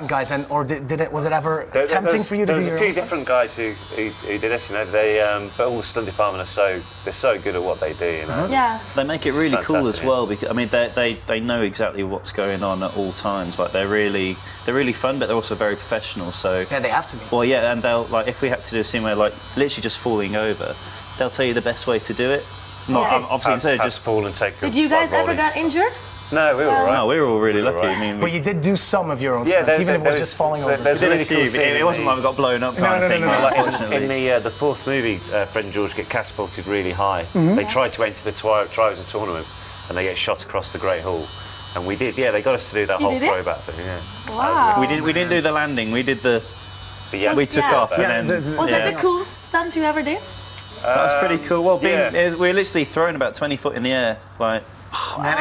guys, and or was it ever tempting for you to do your own? There's a few different guys who did this, you know. But all the stunt department they're so good at what they do, you know. Yeah. They make it really cool as well because I mean they know exactly what's going on at all times. Like they're really fun, but they're also very professional. So yeah, they have to be. Well, yeah, and they'll like if we had to do a scene where like literally just falling over, they'll tell you the best way to do it. Not obviously instead of just fall and take. Did you guys ever get injured? No, we were all right. No, we were all really lucky. I mean, but you did do some of your own stunts, even if it was just falling over. There's really cool it wasn't like we got blown up kind of thing. Like in the fourth movie, Fred and George get catapulted really high. They tried to enter the Drivers' Tournament, and they get shot across the Great Hall. And we did, yeah. They got us to do that whole throwback thing, yeah. Wow. We didn't do the landing. We did the. We took off, and then. Was that the coolest stunt you ever did? That was pretty cool. Well, we were literally thrown about 20 foot in the air, like. Oh, man,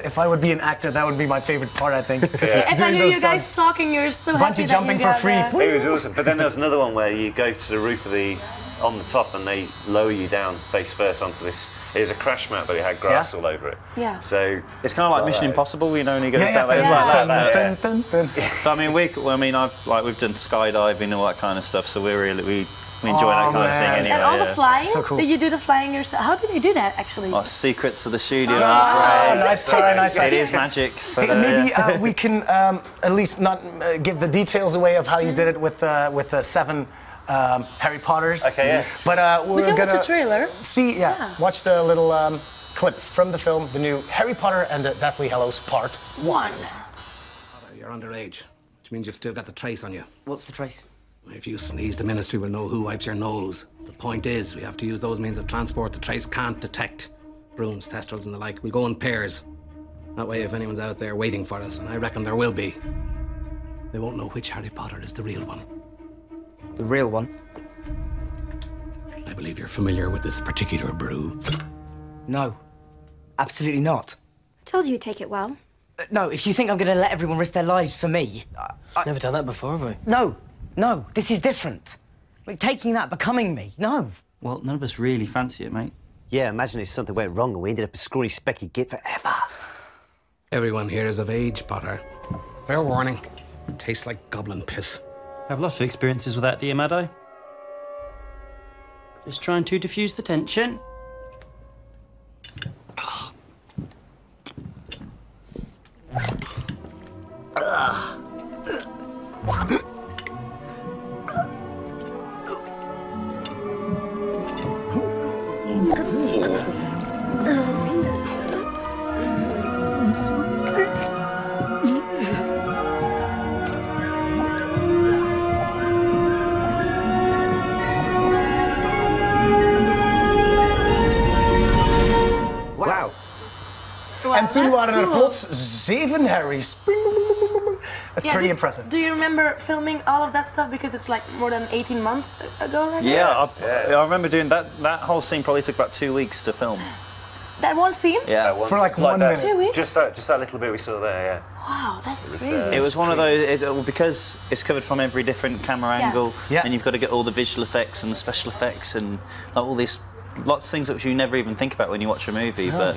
if I would be an actor, that would be my favourite part, I think. If I hear you guys talking, you're so happy bungee jumping for free. It was awesome. But then there was another one where you go to the roof of on the top, and they lower you down face first onto this. It was a crash mat, but it had grass all over it. Yeah. So it's kind of like Mission Impossible, you know, when you go down there like that. But I mean, we've done skydiving and all that kind of stuff, so we enjoy that kind of thing anyway. And all the flying? So cool. Did you do the flying yourself? How did you do that, actually? Oh, secrets of the studio. Nice try. It is magic. But, maybe we can at least not give the details away of how you did it with the 7 Harry Potters. Okay, yeah. But we're can gonna watch a trailer. Watch the little clip from the film, the new Harry Potter and the Deathly Hallows Part 1. You're underage, which means you've still got the trace on you. What's the trace? If you sneeze, the ministry will know who wipes your nose. The point is, we have to use those means of transport the trace can't detect. Brooms, testrals and the like. We'll go in pairs. That way, if anyone's out there waiting for us, and I reckon there will be, they won't know which Harry Potter is the real one. The real one? I believe you're familiar with this particular brew. No, absolutely not. I told you you'd take it well. No, if you think I'm going to let everyone risk their lives for me... Never done that before, have we? No, this is different. Like, taking that, becoming me, no. Well, none of us really fancy it, mate. Yeah, imagine if something went wrong and we ended up a scrawny, specky git forever. Everyone here is of age, Potter. Fair warning. Tastes like goblin piss. I've lots of experiences with that, dear Maddo. Just trying to diffuse the tension. En toen waren er plots 7 Harrys. That's pretty impressive. Do you remember filming all of that stuff? Because it's like more than 18 months ago, right? I remember doing that. That whole scene probably took about 2 weeks to film. That one scene? Yeah. For like 1 minute. 2 weeks? Just that little bit we saw there, yeah. Wow, that's crazy. It was one of those, because it's covered from every different camera angle, and you've got to get all the visual effects and the special effects and like, all these lots of things that you never even think about when you watch a movie. But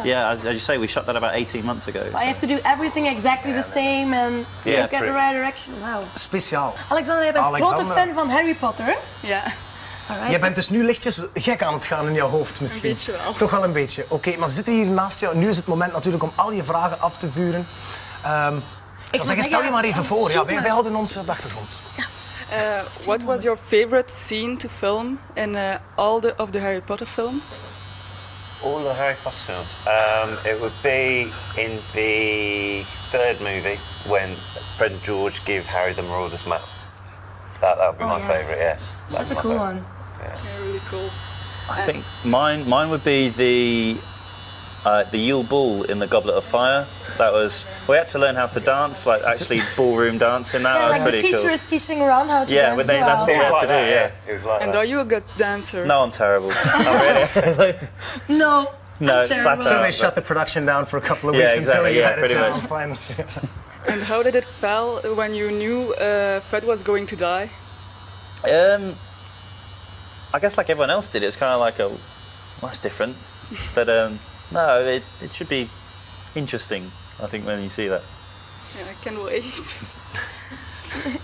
as you say, we shot that about 18 months ago. I have to do everything exactly the same and look at the right direction. Wow. Speciaal. Alexander, jij bent een grote fan van Harry Potter, hè? Ja. Je bent dus nu lichtjes gek aan het gaan in jouw hoofd misschien. Een beetje wel. Toch wel een beetje. Oké, maar ze zitten hier naast jou. Nu is het moment natuurlijk om al je vragen af te vuren. Ik zou zeggen, stel je maar even voor. Ja, wij houden ons op de achtergrond. Ja. What was your favorite scene to film in all of the Harry Potter films? All the Harry Potter films? It would be in the 3rd movie when Fred and George give Harry the Marauder's map. That would be my favourite, yeah. That's a cool one. Yeah, really cool. I think mine would be the Yule Ball in the Goblet of Fire. That was, we had to learn how to dance, like actually ballroom dancing. That was pretty cool. The teacher is teaching around how to dance. Yeah, that's what we had to do. Yeah. It was like and are you a good dancer? No, I'm terrible. Really? No. No, terrible. So they shut the production down for a couple of weeks until you had it down finally. And how did it feel when you knew Fred was going to die? I guess like everyone else did, it's kind of like well, that's different. But no, it should be interesting, I think, when you see that. Yeah, I can't wait.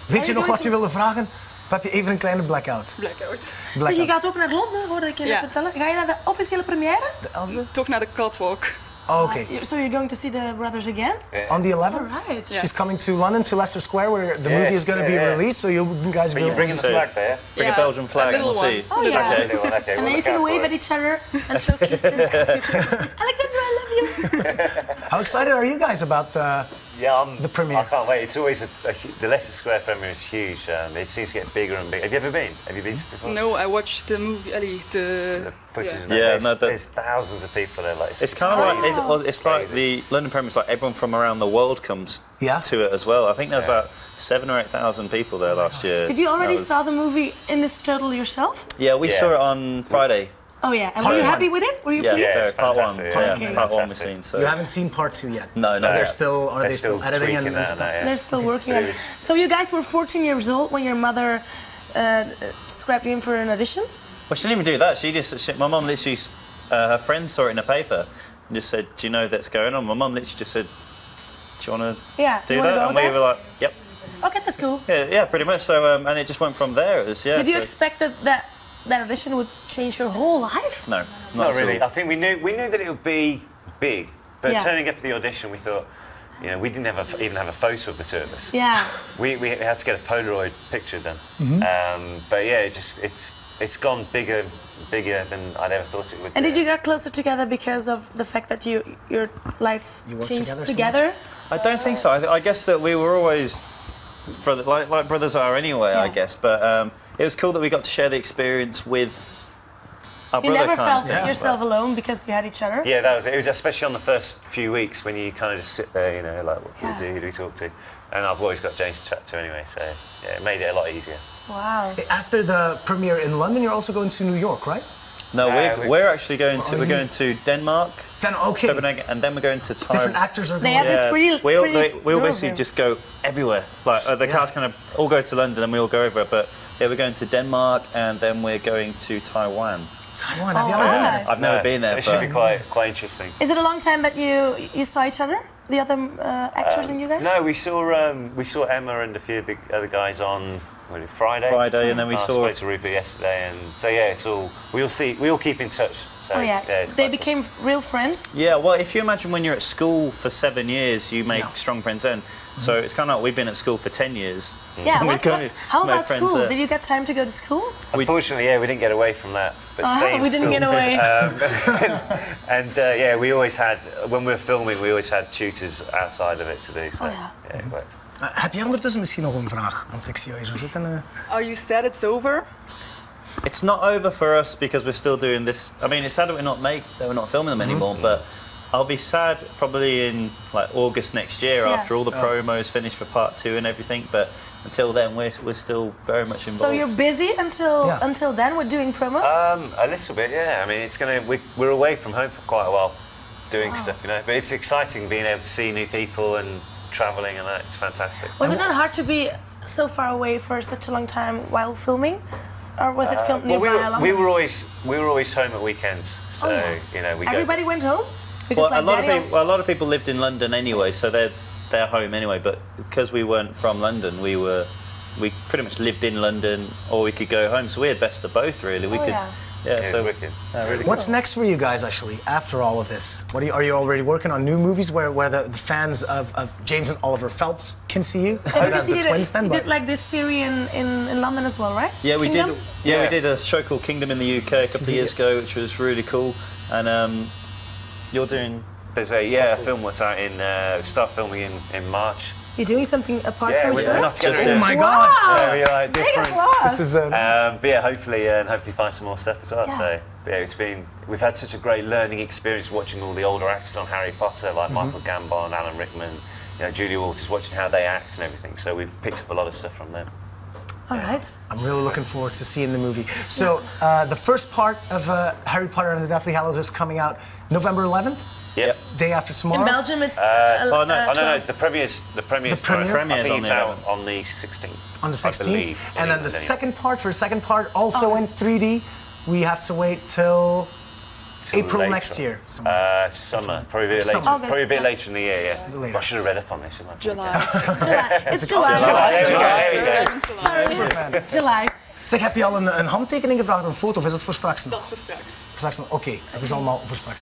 Weet je nog wat je wilde vragen? Of heb je even een kleine blackout? Blackout. Zeg, je gaat ook naar Londen, hoorde ik je net vertellen. Ga je naar de officiële première? De 11e? Toch naar de catwalk. Oh, okay. So you're going to see the brothers again? Yeah. On the 11th? All right. She's coming to London, to Leicester Square, where the movie is going to be released. So you guys will. But you're bringing the flag there. Bring a Belgian flag and we'll see. Oh, yeah. Okay, And we'll then you look can out wave for at it. each other and show kisses. Alexandra, I love you. How excited are you guys about the premiere? I can't wait. It's always the Leicester Square premiere is huge. It seems to get bigger and bigger. Have you ever been? Have you been to before? No, I watched the movie, the footage. Yeah, there's thousands of people there. Like, it's kind of like it's like the London premiere. It's like everyone from around the world comes to it as well. I think there's about 7,000 or 8,000 people there last year. Did you already saw the movie in this total yourself? Yeah, we saw it on Friday. Oh yeah, and were you happy with it? Were you pleased? Yeah, part one. Fantastic, Yeah, part one we've seen. So. You haven't seen part 2 yet? No. They're still editing and that, stuff. They're still working on it. So you guys were 14 years old when your mother scrapped you in for an audition? Well, she didn't even do that. My mum literally, her friend saw it in a paper and just said, "Do you know that's going on?" My mum literally just said, "Do you want to do that?" And we were like, "Yep." Okay, that's cool. Yeah, pretty much. So, and it just went from there. It was, Did you expect that audition would change your whole life? No, not really. I think we knew that it would be big, but turning up to the audition, we thought, you know, we didn't even have a photo of the two of us. Yeah. We had to get a Polaroid picture done. But yeah, it's gone bigger than I'd ever thought it would. And did you get closer together because of the fact that your life changed together? I don't think so. I guess that we were always like brothers are anyway. I guess, but it was cool that we got to share the experience with our brother. You never felt yourself alone because you had each other? Yeah, that was it. It was especially on the first few weeks when you kind of just sit there, you know, like, what do we do? Who do we talk to? And I've always got James to chat to anyway, so yeah, it made it a lot easier. Wow. After the premiere in London, you're also going to New York, right? No, we're actually going to Denmark, Copenhagen, and then we're going to Thailand. Different actors are going. They have this pretty we all basically just go everywhere. Like the cast kind of all go to London and we all go over. But yeah, we're going to Denmark and then we're going to Taiwan. Taiwan, have you ever been there? I've never been there. So it should be quite interesting. Is it a long time that you saw each other, the other actors and you guys? No, we saw Emma and a few of the other guys on Friday. Friday, and then we I saw. spoke to Rupert yesterday, and so yeah, it's all we all keep in touch. So oh yeah, they became real friends. Yeah, well, if you imagine when you're at school for 7 years, you make strong friends then. So it's kind of like we've been at school for 10 years. Yeah, how about school? Did you get time to go to school? Unfortunately, yeah, we didn't get away from that. But we didn't get away. And yeah, we always had, when we were filming, we always had tutors outside of it to do. So yeah, it worked. Heb jij ondertussen misschien nog een vraag? Want ik zie jou hier zo zitten. Are you sad it's over? It's not over for us because we're still doing this. I mean, it's sad that we're not filming them anymore, but I'll be sad probably in like August next year after all the promos finish for part 2 and everything. But until then, we're still very much involved. So you're busy until then with doing promo? A little bit, yeah. I mean, we're away from home for quite a while, doing stuff, you know. But it's exciting being able to see new people and travelling and that. It's fantastic. Was it not hard to be so far away for such a long time while filming, or was it filmed nearby? Well, we were always home at weekends, so you know everybody went home. Because a lot of people lived in London anyway, so they're home anyway. But because we weren't from London, we pretty much lived in London, or we could go home. So we had best of both, really. We could. Yeah, so wicked. Really What's cool. next for you guys, actually, after all of this? Are you already working on new movies where the fans of James and Oliver Phelps can see you? As the twins, then? You did like this series in London as well, right? Yeah, we did. Yeah, we did a show called Kingdom in the UK a couple of years ago, which was really cool. And you're doing... There's a film that's out start filming in March. You're doing something apart from each other? Not together. Oh my God! Very different. This is but yeah, hopefully find some more stuff as well. So yeah, we've had such a great learning experience watching all the older actors on Harry Potter, like Michael Gambon, Alan Rickman, you know, Julia Walters, watching how they act and everything. So we've picked up a lot of stuff from them. All right. I'm really looking forward to seeing the movie. So the first part of Harry Potter and the Deathly Hallows is coming out November 11th. Yep. Day after tomorrow. In Belgium, it's. No. The premiere's I think it's out on the 16th. On the 16th. I believe. And then the second part, also in 3D, we have to wait till April later. next year. Summer, probably a bit later. Probably a bit later in the year. Yeah. I should have read up on this, shouldn't I? July. It's July. July. July. Zeg, heb je al een handtekening gevraagd, een foto, of is dat voor straks nog? Dat is voor straks. Voor straks nog, oké. Het is allemaal voor straks.